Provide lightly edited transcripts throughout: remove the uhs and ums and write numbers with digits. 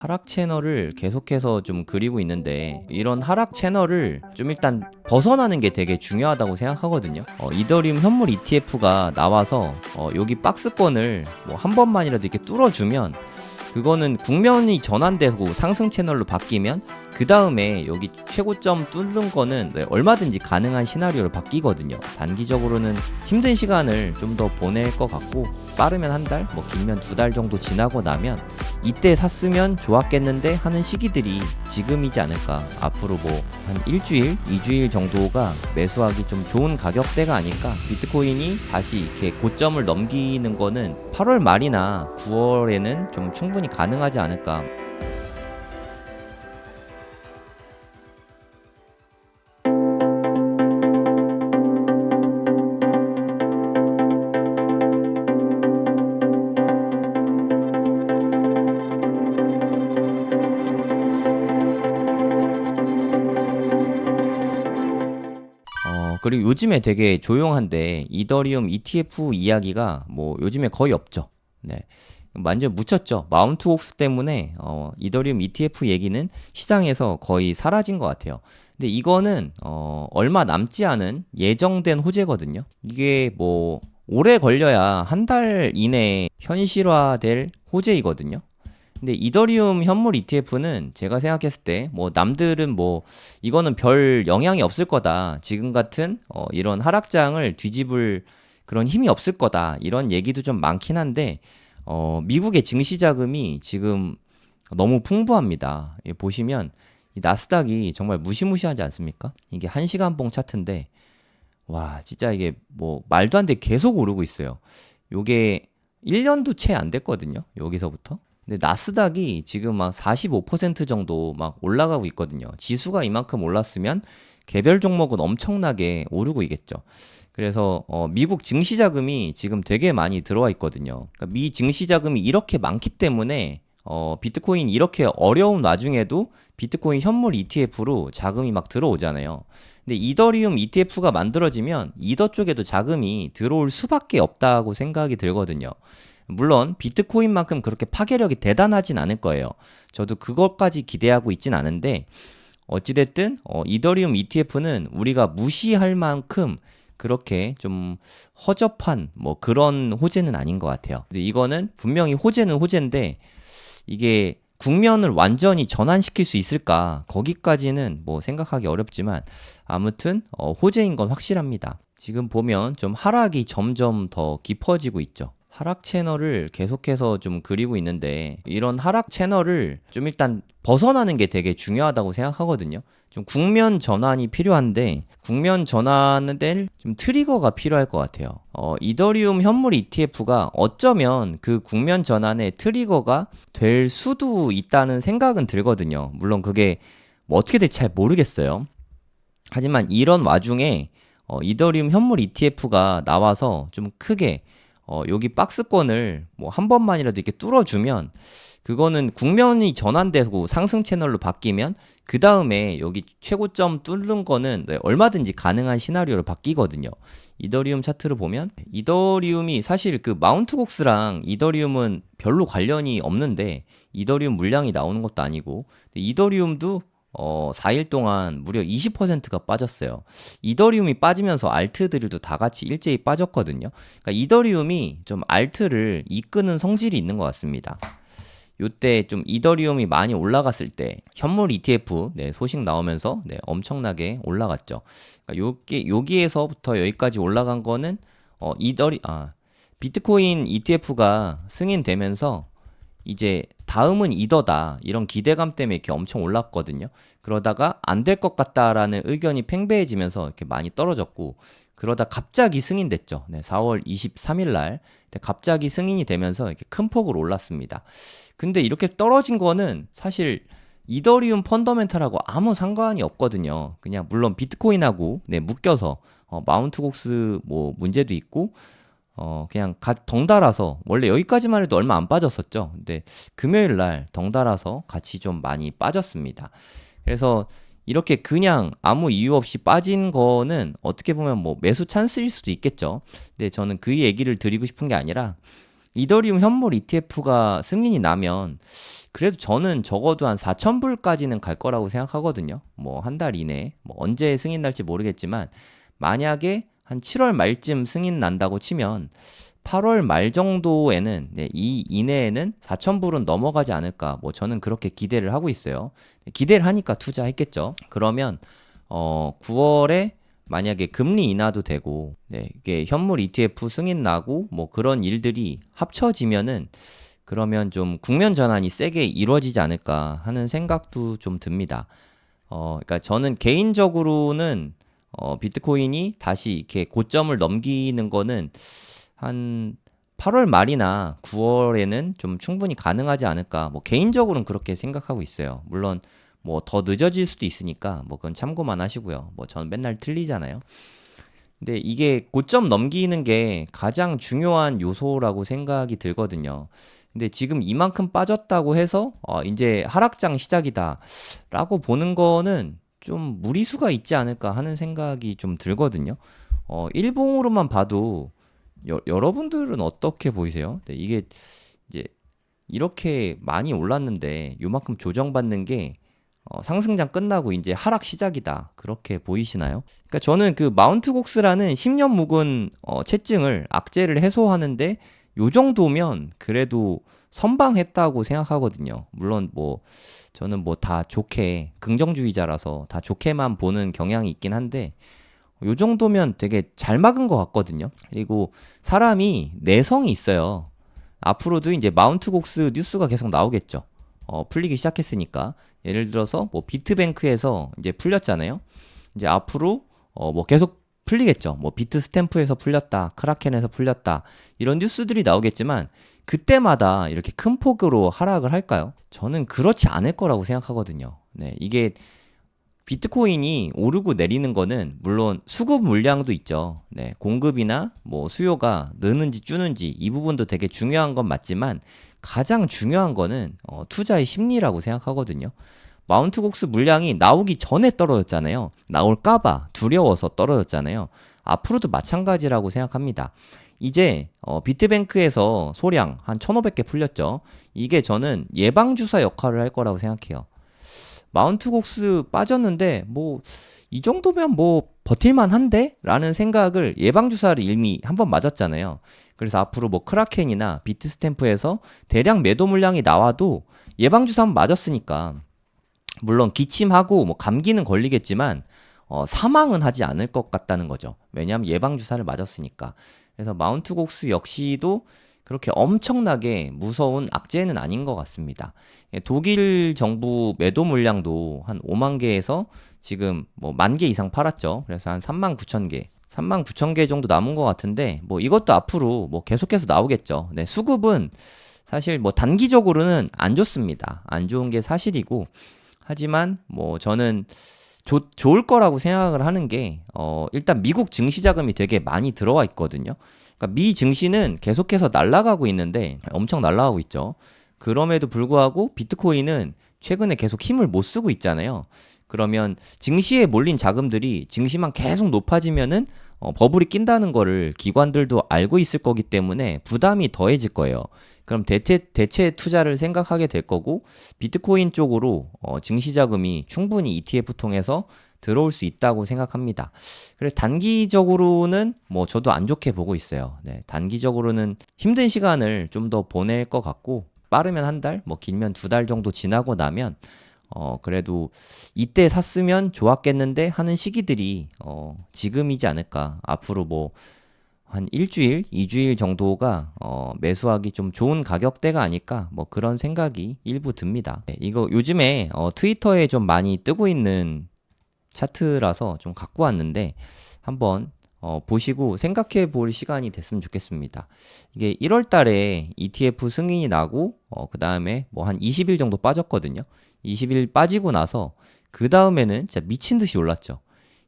하락 채널을 계속해서 좀 그리고 있는데 이런 하락 채널을 좀 일단 벗어나는 게 되게 중요하다고 생각하거든요. 이더리움 현물 ETF가 나와서 여기 박스권을 뭐 한 번만이라도 이렇게 뚫어주면 그거는 국면이 전환되고 상승 채널로 바뀌면 그 다음에 여기 최고점 뚫는 거는 얼마든지 가능한 시나리오로 바뀌거든요. 단기적으로는 힘든 시간을 좀 더 보낼 것 같고 빠르면 한 달, 뭐 길면 2달 정도 지나고 나면 이때 샀으면 좋았겠는데 하는 시기들이 지금이지 않을까. 앞으로 뭐 한 일주일, 2주일 정도가 매수하기 좀 좋은 가격대가 아닐까. 비트코인이 다시 이렇게 고점을 넘기는 거는 8월 말이나 9월에는 좀 충분히 가능하지 않을까. 그리고 요즘에 되게 조용한데 이더리움 ETF 이야기가 뭐 요즘에 거의 없죠. 네. 완전 묻혔죠. 마운트 옥스 때문에 이더리움 ETF 얘기는 시장에서 거의 사라진 것 같아요. 근데 이거는 얼마 남지 않은 예정된 호재거든요. 이게 뭐 오래 걸려야 한 달 이내에 현실화될 호재이거든요. 근데 이더리움 현물 ETF는 제가 생각했을 때 뭐 남들은 뭐 이거는 별 영향이 없을 거다. 지금 같은 이런 하락장을 뒤집을 그런 힘이 없을 거다. 이런 얘기도 좀 많긴 한데 미국의 증시 자금이 지금 너무 풍부합니다. 보시면 이 나스닥이 정말 무시무시하지 않습니까? 이게 1시간 봉 차트인데 와, 진짜 이게 뭐 말도 안 돼 계속 오르고 있어요. 요게 1년도 채 안 됐거든요. 여기서부터. 근데 나스닥이 지금 막 45% 정도 막 올라가고 있거든요. 지수가 이만큼 올랐으면 개별 종목은 엄청나게 오르고 있겠죠. 그래서 미국 증시 자금이 지금 되게 많이 들어와 있거든요. 그러니까 미 증시 자금이 이렇게 많기 때문에 비트코인 이렇게 어려운 와중에도 비트코인 현물 ETF로 자금이 막 들어오잖아요. 근데 이더리움 ETF가 만들어지면 이더 쪽에도 자금이 들어올 수밖에 없다고 생각이 들거든요. 물론 비트코인만큼 그렇게 파괴력이 대단하진 않을 거예요. 저도 그것까지 기대하고 있진 않은데 어찌됐든 이더리움 ETF는 우리가 무시할 만큼 그렇게 좀 허접한 뭐 그런 호재는 아닌 것 같아요. 이거는 분명히 호재는 호재인데 이게 국면을 완전히 전환시킬 수 있을까? 거기까지는 뭐 생각하기 어렵지만 아무튼 호재인 건 확실합니다. 지금 보면 좀 하락이 점점 더 깊어지고 있죠. 하락 채널을 계속해서 좀 그리고 있는데 이런 하락 채널을 좀 일단 벗어나는 게 되게 중요하다고 생각하거든요. 좀 국면 전환이 필요한데 국면 전환을 좀 트리거가 필요할 것 같아요. 이더리움 현물 ETF가 어쩌면 그 국면 전환의 트리거가 될 수도 있다는 생각은 들거든요. 물론 그게 뭐 어떻게 될지 잘 모르겠어요. 하지만 이런 와중에 이더리움 현물 ETF가 나와서 좀 크게 여기 박스권을 뭐 한 번만이라도 이렇게 뚫어주면 그거는 국면이 전환되고 상승 채널로 바뀌면 그 다음에 여기 최고점 뚫는 거는 얼마든지 가능한 시나리오로 바뀌거든요. 이더리움 차트를 보면 이더리움이 사실 그 마운트 곡스랑 이더리움은 별로 관련이 없는데 이더리움 물량이 나오는 것도 아니고 이더리움도 4일 동안 무려 20%가 빠졌어요. 이더리움이 빠지면서 알트들도 다 같이 일제히 빠졌거든요. 그러니까 이더리움이 좀 알트를 이끄는 성질이 있는 것 같습니다. 요때 좀 이더리움이 많이 올라갔을 때 현물 ETF 소식 나오면서 엄청나게 올라갔죠. 그러니까 여기에서부터 여기까지 올라간 거는 비트코인 ETF가 승인되면서 이제 다음은 이더다 이런 기대감 때문에 이렇게 엄청 올랐거든요. 그러다가 안 될 것 같다라는 의견이 팽배해지면서 이렇게 많이 떨어졌고 그러다 갑자기 승인됐죠. 4월 23일 날 갑자기 승인이 되면서 이렇게 큰 폭으로 올랐습니다. 근데 이렇게 떨어진 거는 사실 이더리움 펀더멘탈하고 아무 상관이 없거든요. 그냥 물론 비트코인하고 묶여서 마운트 곡스 뭐 문제도 있고 그냥 덩달아서 원래 여기까지만 해도 얼마 안 빠졌었죠. 근데 금요일 날 덩달아서 같이 좀 많이 빠졌습니다. 그래서 이렇게 그냥 아무 이유 없이 빠진 거는 어떻게 보면 뭐 매수 찬스일 수도 있겠죠. 근데 저는 그 얘기를 드리고 싶은 게 아니라 이더리움 현물 ETF가 승인이 나면 그래도 저는 적어도 한 4,000불까지는 갈 거라고 생각하거든요. 뭐 한 달 이내에 뭐 언제 승인 날지 모르겠지만 만약에 한 7월 말쯤 승인 난다고 치면 8월 말 정도에는 이 이내에는 4,000불은 넘어가지 않을까. 뭐 저는 그렇게 기대를 하고 있어요. 기대를 하니까 투자했겠죠. 그러면 9월에 만약에 금리 인하도 되고 이게 현물 ETF 승인 나고 뭐 그런 일들이 합쳐지면은 그러면 좀 국면 전환이 세게 이루어지지 않을까 하는 생각도 좀 듭니다. 그러니까 저는 개인적으로는 비트코인이 다시 이렇게 고점을 넘기는 거는 한 8월 말이나 9월에는 좀 충분히 가능하지 않을까. 뭐 개인적으로는 그렇게 생각하고 있어요. 물론 뭐 더 늦어질 수도 있으니까 뭐 그건 참고만 하시고요. 뭐 저는 맨날 틀리잖아요. 근데 이게 고점 넘기는 게 가장 중요한 요소라고 생각이 들거든요. 근데 지금 이만큼 빠졌다고 해서 이제 하락장 시작이다라고 보는 거는 좀 무리수가 있지 않을까 하는 생각이 좀 들거든요. 일봉으로만 봐도 여러분들은 어떻게 보이세요? 네, 이게 이제 이렇게 많이 올랐는데 요만큼 조정받는 게 상승장 끝나고 이제 하락 시작이다. 그렇게 보이시나요? 그러니까 저는 그 마운트 곡스라는 10년 묵은 채증을 악재를 해소하는데 요 정도면 그래도 선방했다고 생각하거든요. 물론 뭐 저는 뭐 다 좋게 긍정주의자라서 다 좋게만 보는 경향이 있긴 한데 요 정도면 되게 잘 막은 것 같거든요. 그리고 사람이 내성이 있어요. 앞으로도 이제 마운트 곡스 뉴스가 계속 나오겠죠. 풀리기 시작했으니까. 예를 들어서 뭐 비트뱅크에서 이제 풀렸잖아요. 이제 앞으로 뭐 계속 풀리겠죠. 뭐 비트 스탬프에서 풀렸다, 크라켄에서 풀렸다. 이런 뉴스들이 나오겠지만 그때마다 이렇게 큰 폭으로 하락을 할까요? 저는 그렇지 않을 거라고 생각하거든요. 네, 이게 비트코인이 오르고 내리는 거는 물론 수급 물량도 있죠. 네, 공급이나 뭐 수요가 느는지 주는지 이 부분도 되게 중요한 건 맞지만 가장 중요한 거는 투자의 심리라고 생각하거든요. 마운트 곡스 물량이 나오기 전에 떨어졌잖아요. 나올까봐 두려워서 떨어졌잖아요. 앞으로도 마찬가지라고 생각합니다. 이제 비트뱅크에서 소량 한 1,500개 풀렸죠. 이게 저는 예방주사 역할을 할 거라고 생각해요. 마운트 곡스 빠졌는데 뭐 이 정도면 뭐 버틸만 한데? 라는 생각을 예방주사를 이미 한번 맞았잖아요. 그래서 앞으로 뭐 크라켄이나 비트스탬프에서 대량 매도 물량이 나와도 예방주사 한번 맞았으니까 물론 기침하고 뭐 감기는 걸리겠지만 사망은 하지 않을 것 같다는 거죠. 왜냐하면 예방주사를 맞았으니까. 그래서 마운트 곡스 역시도 그렇게 엄청나게 무서운 악재는 아닌 것 같습니다. 독일 정부 매도 물량도 한 5만 개에서 지금 뭐 1만 개 이상 팔았죠. 그래서 한 3만 9천 개. 3만 9천 개 정도 남은 것 같은데 뭐 이것도 앞으로 뭐 계속해서 나오겠죠. 네, 수급은 사실 뭐 단기적으로는 안 좋습니다. 안 좋은 게 사실이고 하지만 뭐 저는 좋을 거라고 생각을 하는 게 일단 미국 증시 자금이 되게 많이 들어와 있거든요. 그러니까 미 증시는 계속해서 날아가고 있는데 엄청 날아가고 있죠. 그럼에도 불구하고 비트코인은 최근에 계속 힘을 못 쓰고 있잖아요. 그러면 증시에 몰린 자금들이 증시만 계속 높아지면은 버블이 낀다는 거를 기관들도 알고 있을 거기 때문에 부담이 더해질 거예요. 그럼 대체 투자를 생각하게 될 거고 비트코인 쪽으로 증시 자금이 충분히 ETF 통해서 들어올 수 있다고 생각합니다. 그래서 단기적으로는 뭐 저도 안 좋게 보고 있어요. 네, 단기적으로는 힘든 시간을 좀 더 보낼 것 같고 빠르면 한 달, 뭐 길면 2달 정도 지나고 나면 그래도 이때 샀으면 좋았겠는데 하는 시기들이 지금이지 않을까. 앞으로 뭐 한 일주일, 2주일 정도가 매수하기 좀 좋은 가격대가 아닐까. 뭐 그런 생각이 일부 듭니다. 네, 이거 요즘에 트위터에 좀 많이 뜨고 있는 차트라서 좀 갖고 왔는데 한번 보시고 생각해 볼 시간이 됐으면 좋겠습니다. 이게 1월 달에 ETF 승인이 나고 그 다음에 뭐 한 20일 정도 빠졌거든요. 20일 빠지고 나서 그 다음에는 진짜 미친 듯이 올랐죠.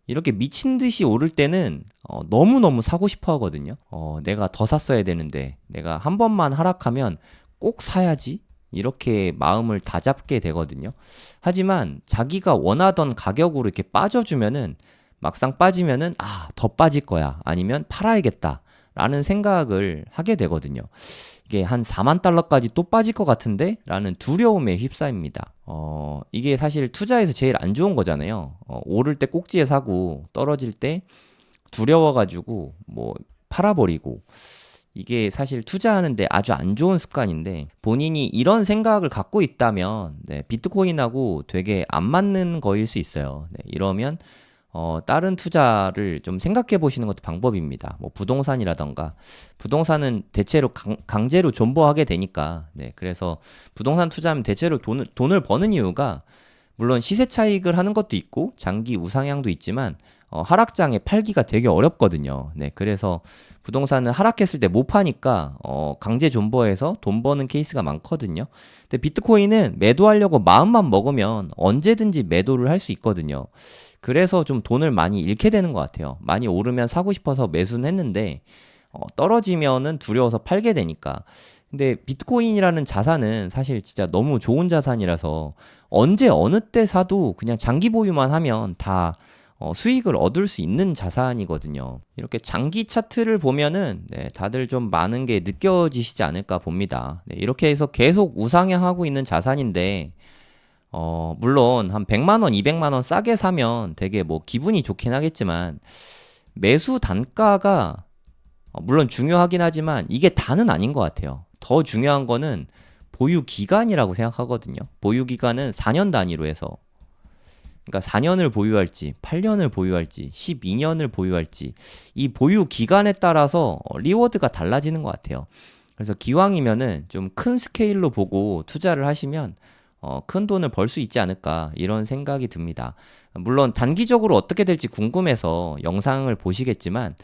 이렇게 미친 듯이 오를 때는 너무너무 사고 싶어 하거든요. 내가 더 샀어야 되는데 내가 한 번만 하락하면 꼭 사야지. 이렇게 마음을 다잡게 되거든요. 하지만 자기가 원하던 가격으로 이렇게 빠져주면은 막상 빠지면은 더 빠질 거야. 아니면 팔아야겠다. 라는 생각을 하게 되거든요. 이게 한 4만 달러까지 또 빠질 것 같은데? 라는 두려움에 휩싸입니다. 이게 사실 투자에서 제일 안 좋은 거잖아요. 오를 때 꼭지에 사고 떨어질 때 두려워가지고 뭐 팔아버리고, 이게 사실 투자하는데 아주 안 좋은 습관인데, 본인이 이런 생각을 갖고 있다면 네, 비트코인하고 되게 안 맞는 거일 수 있어요. 네, 이러면 다른 투자를 좀 생각해 보시는 것도 방법입니다. 뭐 부동산이라던가, 부동산은 대체로 강제로 존버하게 되니까, 네, 그래서 부동산 투자하면 대체로 돈을 버는 이유가, 물론 시세 차익을 하는 것도 있고 장기 우상향도 있지만 하락장에 팔기가 되게 어렵거든요. 네, 그래서 부동산은 하락했을 때 못 파니까 강제 존버해서 돈 버는 케이스가 많거든요. 근데 비트코인은 매도하려고 마음만 먹으면 언제든지 매도를 할 수 있거든요. 그래서 좀 돈을 많이 잃게 되는 것 같아요. 많이 오르면 사고 싶어서 매수는 했는데 떨어지면은 두려워서 팔게 되니까. 근데 비트코인이라는 자산은 사실 진짜 너무 좋은 자산이라서 언제 어느 때 사도 그냥 장기 보유만 하면 다 수익을 얻을 수 있는 자산이거든요. 이렇게 장기 차트를 보면은 네, 다들 좀 많은 게 느껴지시지 않을까 봅니다. 네, 이렇게 해서 계속 우상향하고 있는 자산인데 물론 한 100만 원, 200만 원 싸게 사면 되게 뭐 기분이 좋긴 하겠지만, 매수 단가가 물론 중요하긴 하지만 이게 다는 아닌 것 같아요. 더 중요한 거는 보유 기간이라고 생각하거든요. 보유 기간은 4년 단위로 해서, 그러니까 4년을 보유할지 8년을 보유할지 12년을 보유할지, 이 보유 기간에 따라서 리워드가 달라지는 것 같아요. 그래서 기왕이면은 좀 큰 스케일로 보고 투자를 하시면 큰 돈을 벌 수 있지 않을까, 이런 생각이 듭니다. 물론 단기적으로 어떻게 될지 궁금해서 영상을 보시겠지만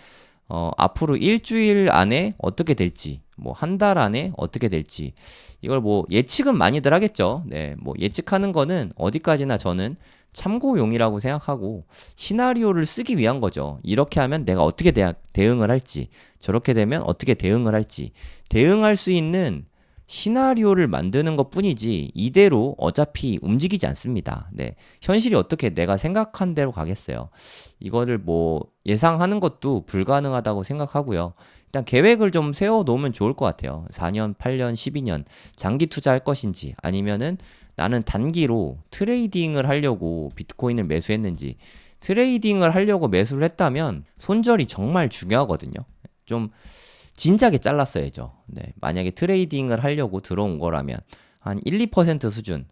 앞으로 일주일 안에 어떻게 될지, 뭐 한 달 안에 어떻게 될지, 이걸 뭐 예측은 많이들 하겠죠. 네, 뭐 예측하는 거는 어디까지나 저는 참고용이라고 생각하고, 시나리오를 쓰기 위한 거죠. 이렇게 하면 내가 어떻게 대응을 할지, 저렇게 되면 어떻게 대응을 할지, 대응할 수 있는 시나리오를 만드는 것 뿐이지 이대로 어차피 움직이지 않습니다. 네, 현실이 어떻게 내가 생각한 대로 가겠어요. 이거를 뭐 예상하는 것도 불가능하다고 생각하고요. 일단 계획을 좀 세워 놓으면 좋을 것 같아요. 4년, 8년, 12년 장기 투자할 것인지, 아니면은 나는 단기로 트레이딩을 하려고 비트코인을 매수했는지. 트레이딩을 하려고 매수를 했다면 손절이 정말 중요하거든요. 좀 진작에 잘랐어야죠. 네, 만약에 트레이딩을 하려고 들어온 거라면 한 1, 2% 수준.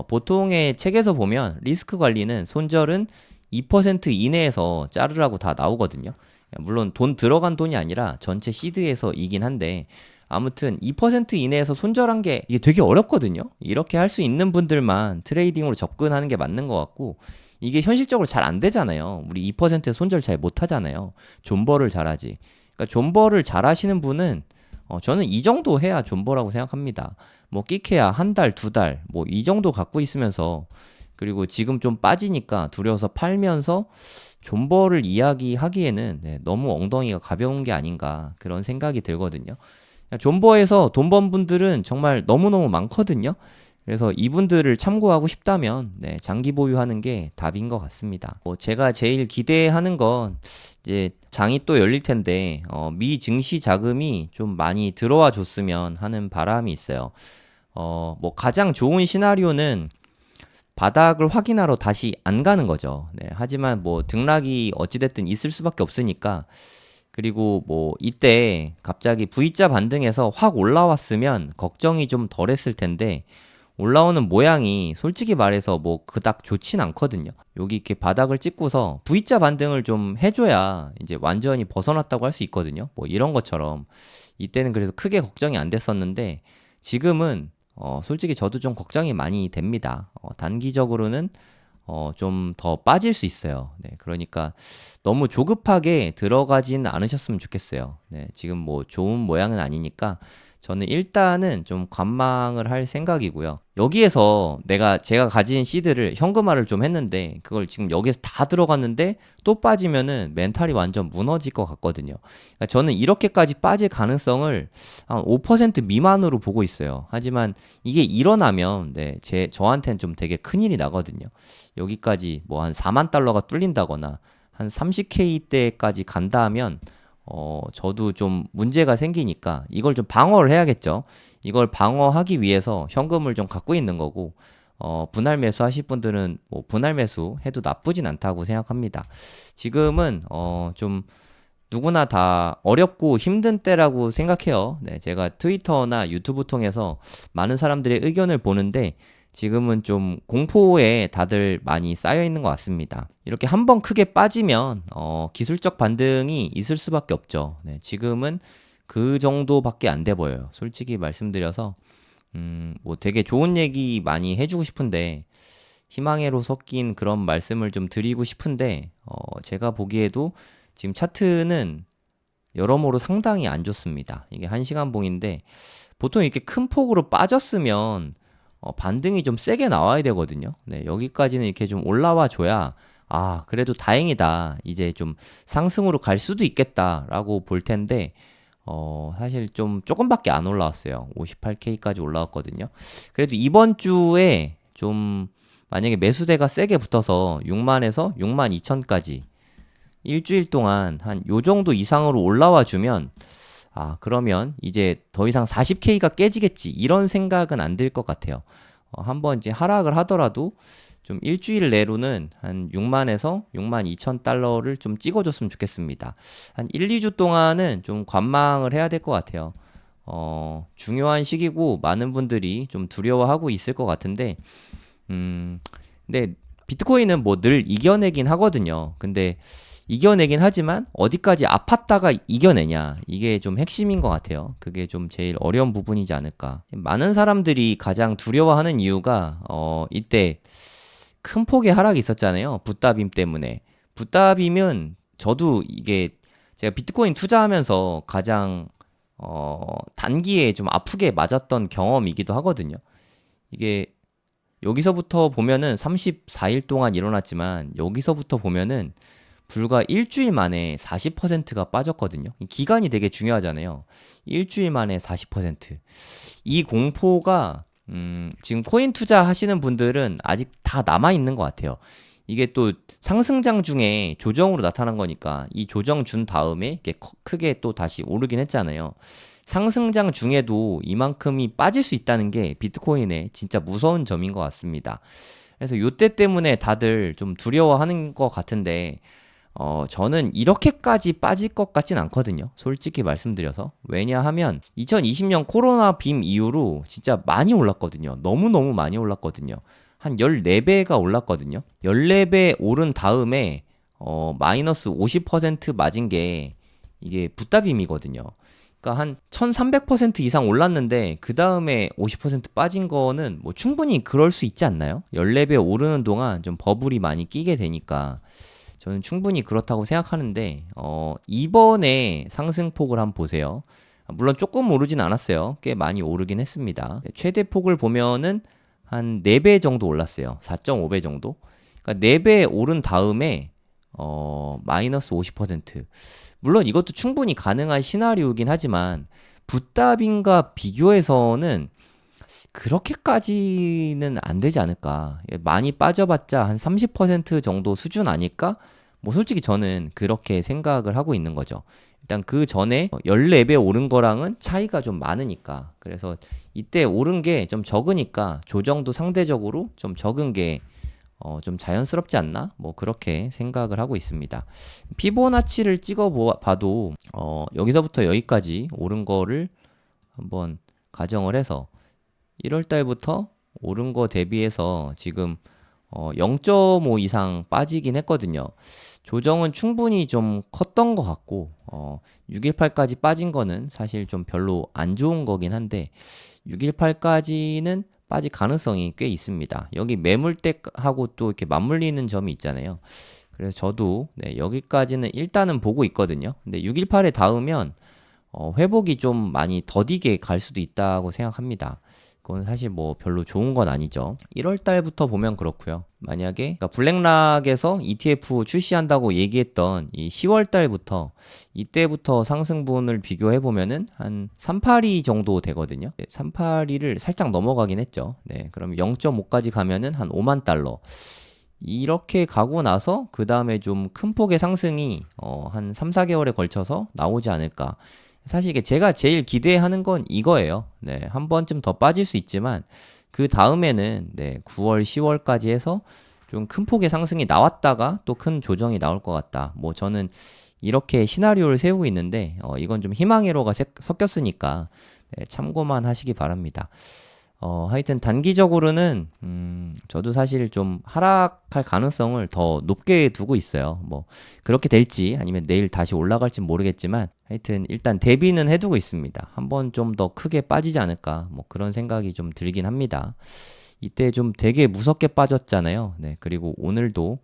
보통의 책에서 보면 리스크 관리는 손절은 2% 이내에서 자르라고 다 나오거든요. 물론 돈 들어간 돈이 아니라 전체 시드에서 이긴 한데, 아무튼 2% 이내에서 손절한 게 이게 되게 어렵거든요. 이렇게 할 수 있는 분들만 트레이딩으로 접근하는 게 맞는 것 같고, 이게 현실적으로 잘 안 되잖아요. 우리 2% 손절 잘 못 하잖아요. 존버를 잘하지. 그러니까 존버를 잘 하시는 분은 저는 이 정도 해야 존버라고 생각합니다. 뭐 끼케야 한 달, 두 달, 뭐 이 정도 갖고 있으면서, 그리고 지금 좀 빠지니까 두려워서 팔면서 존버를 이야기하기에는 네, 너무 엉덩이가 가벼운 게 아닌가, 그런 생각이 들거든요. 존버에서 돈 번 분들은 정말 너무너무 많거든요. 그래서 이분들을 참고하고 싶다면 네, 장기 보유하는 게 답인 것 같습니다. 제가 제일 기대하는 건 이제 장이 또 열릴 텐데 미 증시 자금이 좀 많이 들어와 줬으면 하는 바람이 있어요. 뭐 가장 좋은 시나리오는 바닥을 확인하러 다시 안 가는 거죠. 네, 하지만 뭐 등락이 어찌됐든 있을 수밖에 없으니까, 그리고 뭐 이때 갑자기 V자 반등해서 확 올라왔으면 걱정이 좀 덜했을 텐데, 올라오는 모양이 솔직히 말해서 뭐 그닥 좋진 않거든요. 여기 이렇게 바닥을 찍고서 V자 반등을 좀 해줘야 이제 완전히 벗어났다고 할 수 있거든요. 뭐 이런 것처럼 이때는 그래서 크게 걱정이 안 됐었는데, 지금은 솔직히 저도 좀 걱정이 많이 됩니다. 단기적으로는 좀 더 빠질 수 있어요. 네, 그러니까 너무 조급하게 들어가진 않으셨으면 좋겠어요. 네, 지금 뭐 좋은 모양은 아니니까 저는 일단은 좀 관망을 할 생각이고요. 여기에서 제가 가진 시드를 현금화를 좀 했는데, 그걸 지금 여기에서 다 들어갔는데 또 빠지면은 멘탈이 완전 무너질 것 같거든요. 그러니까 저는 이렇게까지 빠질 가능성을 한 5% 미만으로 보고 있어요. 하지만 이게 일어나면 네, 저한테는 좀 되게 큰일이 나거든요. 여기까지 뭐 한 4만 달러가 뚫린다거나 한 30K대까지 간다 하면 저도 좀 문제가 생기니까 이걸 좀 방어를 해야겠죠. 이걸 방어하기 위해서 현금을 좀 갖고 있는 거고, 분할 매수 하실 분들은 뭐 분할 매수 해도 나쁘진 않다고 생각합니다. 지금은 좀 누구나 다 어렵고 힘든 때라고 생각해요. 네, 제가 트위터나 유튜브 통해서 많은 사람들의 의견을 보는데 지금은 좀 공포에 다들 많이 쌓여 있는 것 같습니다. 이렇게 한번 크게 빠지면 기술적 반등이 있을 수밖에 없죠. 네, 지금은 그 정도밖에 안 돼 보여요. 솔직히 말씀드려서 뭐 되게 좋은 얘기 많이 해주고 싶은데 희망회로 섞인 그런 말씀을 좀 드리고 싶은데 제가 보기에도 지금 차트는 여러모로 상당히 안 좋습니다. 이게 1시간 봉인데 보통 이렇게 큰 폭으로 빠졌으면 반등이 좀 세게 나와야 되거든요. 네, 여기까지는 이렇게 좀 올라와 줘야 그래도 다행이다. 이제 좀 상승으로 갈 수도 있겠다라고 볼 텐데 사실 좀 조금밖에 안 올라왔어요. 58K까지 올라왔거든요. 그래도 이번 주에 좀 만약에 매수대가 세게 붙어서 6만에서 6만 2천까지 일주일 동안 한 요 정도 이상으로 올라와 주면 그러면 이제 더 이상 40K가 깨지겠지 이런 생각은 안 들 것 같아요. 한번 이제 하락을 하더라도 좀 일주일 내로는 한 6만에서 6만 2천 달러를 좀 찍어줬으면 좋겠습니다. 한 1, 2주 동안은 좀 관망을 해야 될 것 같아요. 중요한 시기고 많은 분들이 좀 두려워하고 있을 것 같은데, 근데 비트코인은 뭐 늘 이겨내긴 하거든요. 근데 이겨내긴 하지만 어디까지 아팠다가 이겨내냐 이게 좀 핵심인 것 같아요. 그게 좀 제일 어려운 부분이지 않을까. 많은 사람들이 가장 두려워하는 이유가 이때 큰 폭의 하락이 있었잖아요. 붓다빔 때문에. 붓다빔은 저도 이게 제가 비트코인 투자하면서 가장 단기에 좀 아프게 맞았던 경험이기도 하거든요. 이게 여기서부터 보면은 34일 동안 일어났지만 여기서부터 보면은 불과 일주일 만에 40%가 빠졌거든요. 기간이 되게 중요하잖아요. 일주일 만에 40%. 이 공포가 지금 코인 투자하시는 분들은 아직 다 남아있는 것 같아요. 이게 또 상승장 중에 조정으로 나타난 거니까 이 조정 준 다음에 이렇게 크게 또 다시 오르긴 했잖아요. 상승장 중에도 이만큼이 빠질 수 있다는 게 비트코인의 진짜 무서운 점인 것 같습니다. 그래서 요때 때문에 다들 좀 두려워하는 것 같은데 저는 이렇게까지 빠질 것 같진 않거든요. 솔직히 말씀드려서. 왜냐하면 2020년 코로나 빔 이후로 진짜 많이 올랐거든요. 너무너무 많이 올랐거든요. 한 14배가 올랐거든요. 14배 오른 다음에 마이너스 50% 맞은 게 이게 붓다빔이거든요. 그러니까 한 1300% 이상 올랐는데 그 다음에 50% 빠진 거는 뭐 충분히 그럴 수 있지 않나요? 14배 오르는 동안 좀 버블이 많이 끼게 되니까 저는 충분히 그렇다고 생각하는데 이번에 상승폭을 한번 보세요. 물론 조금 오르진 않았어요. 꽤 많이 오르긴 했습니다. 최대 폭을 보면은 한 4배 정도 올랐어요. 4.5배 정도. 그러니까 4배 오른 다음에 마이너스 50%. 물론 이것도 충분히 가능한 시나리오이긴 하지만 붓다빔과 비교해서는 그렇게까지는 안 되지 않을까. 많이 빠져봤자 한 30% 정도 수준 아닐까? 뭐 솔직히 저는 그렇게 생각을 하고 있는 거죠. 일단 그 전에 14배 오른 거랑은 차이가 좀 많으니까. 그래서 이때 오른 게 좀 적으니까 조정도 상대적으로 좀 적은 게 좀 자연스럽지 않나? 뭐 그렇게 생각을 하고 있습니다. 피보나치를 찍어 봐도 여기서부터 여기까지 오른 거를 한번 가정을 해서 1월 달부터 오른 거 대비해서 지금 0.5 이상 빠지긴 했거든요. 조정은 충분히 좀 컸던 것 같고 618까지 빠진 거는 사실 좀 별로 안 좋은 거긴 한데 618까지는 빠질 가능성이 꽤 있습니다. 여기 매물대하고 또 이렇게 맞물리는 점이 있잖아요. 그래서 저도 여기까지는 일단은 보고 있거든요. 근데 618에 닿으면 회복이 좀 많이 더디게 갈 수도 있다고 생각합니다. 그건 사실 뭐 별로 좋은 건 아니죠. 1월 달부터 보면 그렇고요. 만약에 그러니까 블랙락에서 ETF 출시한다고 얘기했던 이 10월 달부터 이때부터 상승분을 비교해 보면은 한 382 정도 되거든요. 382를 살짝 넘어가긴 했죠. 네, 그럼 0.5까지 가면은 한 5만 달러. 이렇게 가고 나서 그 다음에 좀 큰 폭의 상승이 한 3, 4개월에 걸쳐서 나오지 않을까. 사실 이게 제가 제일 기대하는 건 이거예요. 네, 한 번쯤 더 빠질 수 있지만 그 다음에는 네, 9월, 10월까지 해서 좀 큰 폭의 상승이 나왔다가 또 큰 조정이 나올 것 같다. 뭐 저는 이렇게 시나리오를 세우고 있는데 이건 좀 희망회로가 섞였으니까 네, 참고만 하시기 바랍니다. 하여튼 단기적으로는 저도 사실 좀 하락할 가능성을 더 높게 두고 있어요. 뭐 그렇게 될지 아니면 내일 다시 올라갈지 모르겠지만 하여튼 일단 대비는 해두고 있습니다. 한번 좀 더 크게 빠지지 않을까 뭐 그런 생각이 좀 들긴 합니다. 이때 좀 되게 무섭게 빠졌잖아요. 네, 그리고 오늘도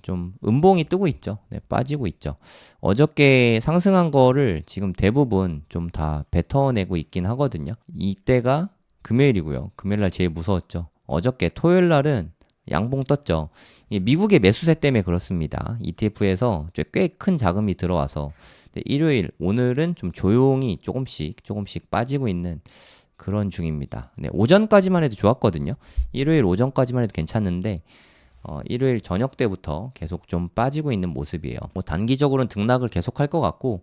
좀 음봉이 뜨고 있죠. 네, 빠지고 있죠. 어저께 상승한 거를 지금 대부분 좀 다 뱉어내고 있긴 하거든요. 이때가 금요일이고요. 금요일날 제일 무서웠죠. 어저께 토요일날은 양봉 떴죠. 미국의 매수세 때문에 그렇습니다. ETF에서 꽤 큰 자금이 들어와서 일요일 오늘은 좀 조용히 조금씩 빠지고 있는 그런 중입니다. 네, 오전까지만 해도 좋았거든요. 일요일 오전까지만 해도 괜찮은데 일요일 저녁 때부터 계속 좀 빠지고 있는 모습이에요. 뭐 단기적으로는 등락을 계속 할 것 같고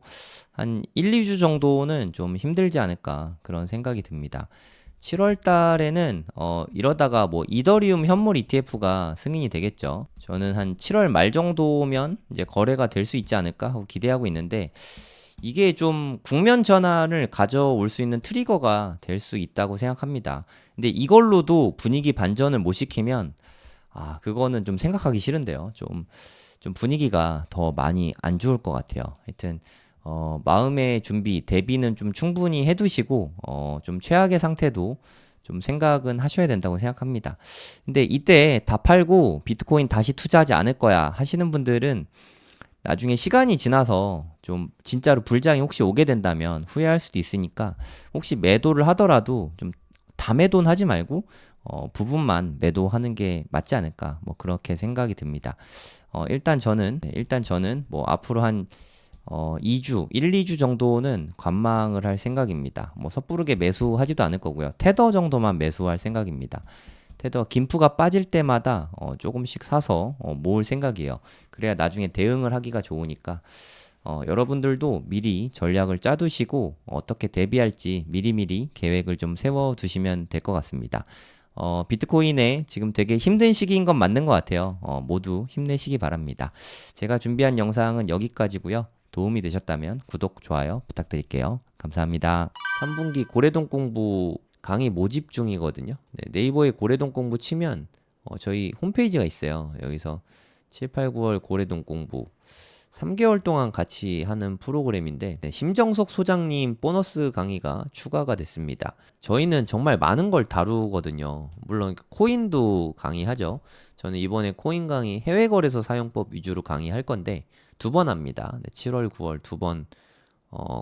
한 1, 2주 정도는 좀 힘들지 않을까 그런 생각이 듭니다. 7월 달에는 이러다가 뭐 이더리움 현물 ETF가 승인이 되겠죠. 저는 한 7월 말 정도면 이제 거래가 될 수 있지 않을까 하고 기대하고 있는데 이게 좀 국면 전환을 가져올 수 있는 트리거가 될 수 있다고 생각합니다. 근데 이걸로도 분위기 반전을 못 시키면 그거는 좀 생각하기 싫은데요. 좀 분위기가 더 많이 안 좋을 것 같아요. 하여튼 마음의 준비, 대비는 좀 충분히 해두시고 좀 최악의 상태도 좀 생각은 하셔야 된다고 생각합니다. 근데 이때 다 팔고 비트코인 다시 투자하지 않을 거야 하시는 분들은 나중에 시간이 지나서 좀 진짜로 불장이 혹시 오게 된다면 후회할 수도 있으니까 혹시 매도를 하더라도 좀 다매도는 하지 말고 부분만 매도하는 게 맞지 않을까 뭐 그렇게 생각이 듭니다. 일단 저는 뭐 앞으로 한 2주, 1, 2주 정도는 관망을 할 생각입니다. 뭐 섣부르게 매수하지도 않을 거고요. 테더 정도만 매수할 생각입니다. 테더 김프가 빠질 때마다 조금씩 사서 모을 생각이에요. 그래야 나중에 대응을 하기가 좋으니까 여러분들도 미리 전략을 짜두시고 어떻게 대비할지 미리미리 계획을 좀 세워두시면 될 것 같습니다. 비트코인에 지금 되게 힘든 시기인 건 맞는 것 같아요. 모두 힘내시기 바랍니다. 제가 준비한 영상은 여기까지고요. 도움이 되셨다면 구독, 좋아요 부탁드릴게요. 감사합니다. 3분기 고래동 공부 강의 모집 중이거든요. 네, 네이버에 고래동 공부 치면 저희 홈페이지가 있어요. 여기서 7, 8, 9월 고래동 공부 3개월 동안 같이 하는 프로그램인데 심정석 소장님 보너스 강의가 추가가 됐습니다. 저희는 정말 많은 걸 다루거든요. 물론 코인도 강의하죠. 저는 이번에 코인 강의 해외 거래소 사용법 위주로 강의할 건데 2번 합니다. 7월, 9월 2번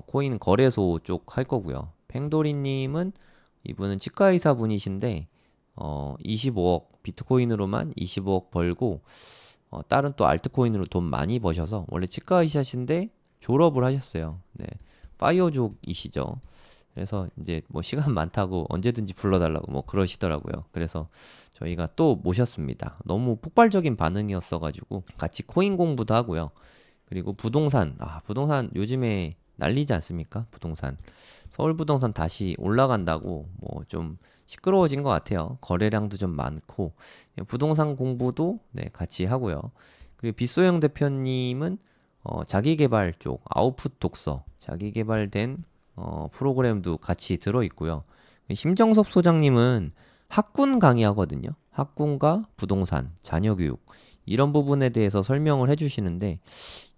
코인 거래소 쪽 할 거고요. 팽도리님은 이분은 치과의사 분이신데 25억 비트코인으로만 25억 벌고 다른 또 알트코인으로 돈 많이 버셔서 원래 치과의사신데 졸업을 하셨어요. 네, 파이어족이시죠. 그래서 이제 뭐 시간 많다고 언제든지 불러달라고 뭐 그러시더라고요. 그래서 저희가 또 모셨습니다. 너무 폭발적인 반응이었어가지고 같이 코인 공부도 하고요. 그리고 부동산 요즘에 난리지 않습니까? 부동산 서울 부동산 다시 올라간다고 뭐 좀 시끄러워진 것 같아요. 거래량도 좀 많고 부동산 공부도 네, 같이 하고요. 그리고 빗소영 대표님은 자기개발 쪽 아웃풋 독서 자기개발된 프로그램도 같이 들어있고요. 심정섭 소장님은 학군 강의하거든요. 학군과 부동산, 자녀교육 이런 부분에 대해서 설명을 해주시는데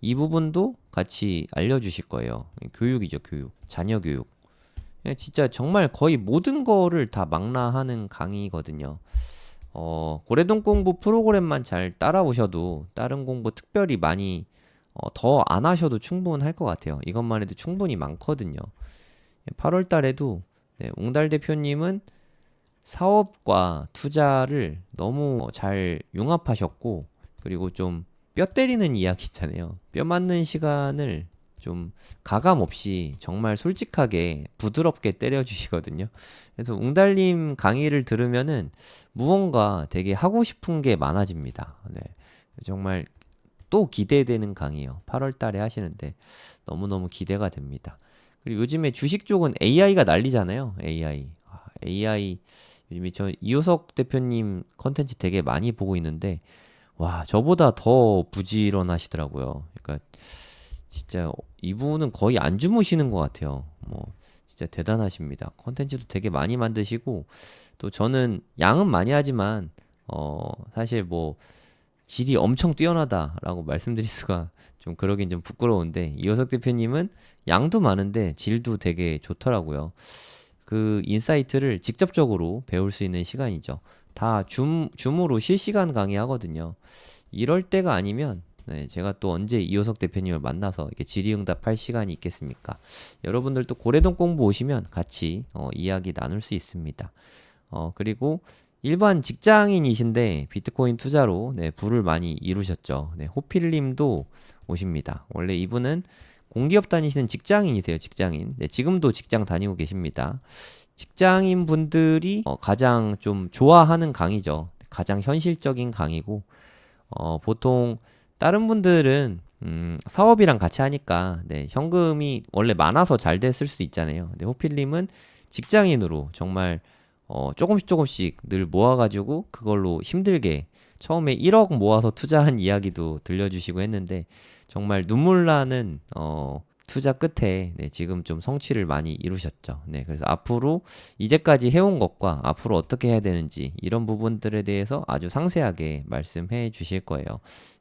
이 부분도 같이 알려주실 거예요. 교육이죠, 교육. 자녀교육. 진짜 정말 거의 모든 거를 다 망라하는 강의거든요. 고래동 공부 프로그램만 잘 따라오셔도 다른 공부 특별히 많이 더 안 하셔도 충분할 것 같아요. 이것만 해도 충분히 많거든요. 8월 달에도 네, 웅달 대표님은 사업과 투자를 너무 잘 융합하셨고 그리고 좀 뼈 때리는 이야기 있잖아요. 뼈 맞는 시간을 좀 가감 없이 정말 솔직하게 부드럽게 때려주시거든요. 그래서 웅달님 강의를 들으면은 무언가 되게 하고 싶은 게 많아집니다. 네. 정말 또 기대되는 강의요. 8월 달에 하시는데 너무너무 기대가 됩니다. 그리고 요즘에 주식 쪽은 AI가 난리잖아요. AI. AI 요즘에 저 이호석 대표님 컨텐츠 되게 많이 보고 있는데 와, 저보다 더 부지런하시더라고요. 그러니까 진짜 이분은 거의 안 주무시는 것 같아요. 뭐 진짜 대단하십니다. 컨텐츠도 되게 많이 만드시고 또 저는 양은 많이 하지만 사실 뭐 질이 엄청 뛰어나다라고 말씀드릴 수가 좀 그러긴 좀 부끄러운데 이호석 대표님은 양도 많은데 질도 되게 좋더라고요. 그 인사이트를 직접적으로 배울 수 있는 시간이죠. 다 줌으로 실시간 강의하거든요. 이럴 때가 아니면 네, 제가 또 언제 이호석 대표님을 만나서 이렇게 질의응답할 시간이 있겠습니까? 여러분들도 고래동 공부 오시면 같이 이야기 나눌 수 있습니다. 그리고 일반 직장인이신데 비트코인 투자로 네, 부를 많이 이루셨죠. 네, 호필님도 오십니다. 원래 이분은 공기업 다니시는 직장인이세요, 직장인. 네, 지금도 직장 다니고 계십니다. 직장인 분들이 가장 좀 좋아하는 강의죠. 가장 현실적인 강의고, 보통 다른 분들은 사업이랑 같이 하니까 네, 현금이 원래 많아서 잘 됐을 수도 있잖아요. 근데 호필님은 직장인으로 정말 조금씩 조금씩 늘 모아가지고 그걸로 힘들게 처음에 1억 모아서 투자한 이야기도 들려주시고 했는데 정말 눈물 나는 투자 끝에 네, 지금 좀 성취를 많이 이루셨죠. 네, 그래서 앞으로 이제까지 해온 것과 앞으로 어떻게 해야 되는지 이런 부분들에 대해서 아주 상세하게 말씀해 주실 거예요.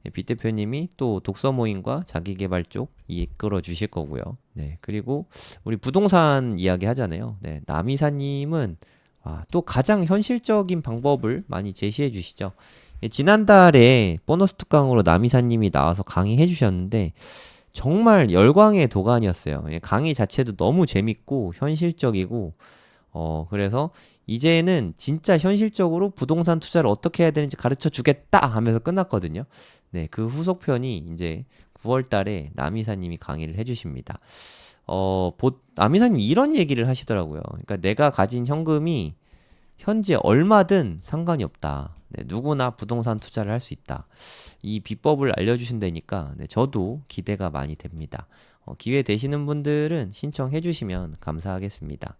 네, 빛 대표님이 또 독서 모임과 자기계발 쪽 이끌어 주실 거고요. 네, 그리고 우리 부동산 이야기 하잖아요. 네, 남이사님은 또 가장 현실적인 방법을 많이 제시해 주시죠. 예, 지난달에 보너스 특강으로 남이사님이 나와서 강의해 주셨는데 정말 열광의 도가니였어요. 예, 강의 자체도 너무 재밌고 현실적이고 그래서 이제는 진짜 현실적으로 부동산 투자를 어떻게 해야 되는지 가르쳐 주겠다 하면서 끝났거든요. 네, 그 후속편이 이제 9월 달에 남이사님이 강의를 해 주십니다. 남이사님 이런 얘기를 하시더라고요. 그러니까 내가 가진 현금이 현재 얼마든 상관이 없다. 네, 누구나 부동산 투자를 할 수 있다. 이 비법을 알려주신다니까 네, 저도 기대가 많이 됩니다. 기회 되시는 분들은 신청해 주시면 감사하겠습니다.